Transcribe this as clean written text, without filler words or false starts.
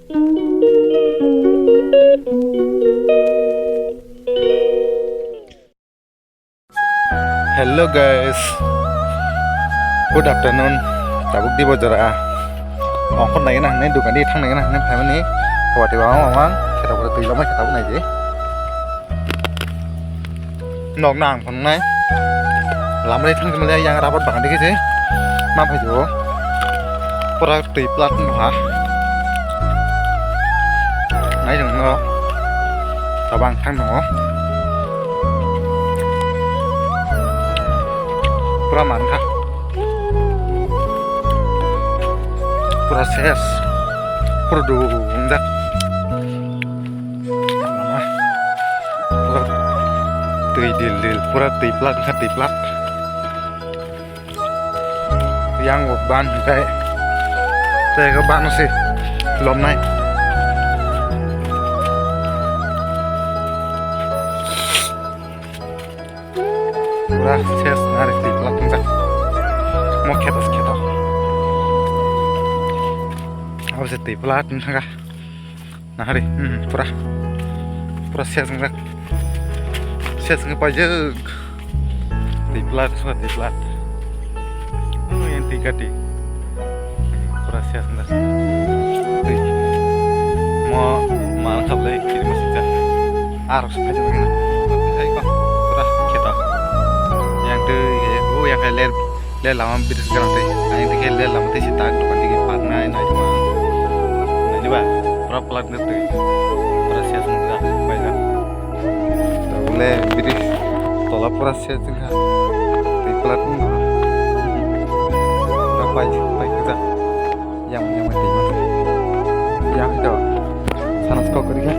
Hello guys, good afternoon. Tabuk di bojora. Ongkon naik nah, nih dukan di thang naik nah, nih family. Kawati bawang bawang, kita boleh tuh lama kita pun aja. Nong nang pun naik. Lama di thang kemudian yang rapat banget dikit sih. Maaf aja. Pura tuh plat nuha. Naik dong no. Tabang thang no. Pura mantap, pura ses, pura dungdak, pura tui pura tui plat, yang ban kayak ke ban sih, belum naik. Pura ses narik tui plat dungdak, mau ketas. Habis itu pelat enggak, nah hari, pura sias enggak pajak, di pelat, yang tiga di, pura sias enggak, mau mantap lagi kiri masih jah, harus aja begini, saya kok, pura kita, yang tuh yang kayak ler lama biris sekarang teh, yang kayak ler lama teh sitak, bukan tinggi partner, nah cuma ba pura pelat ngerti pura sias enggak banyak tak boleh beri tolak pura sias enggak di pelat enggak berapa aja baik kita yang mati yang itu sana sekolah kerja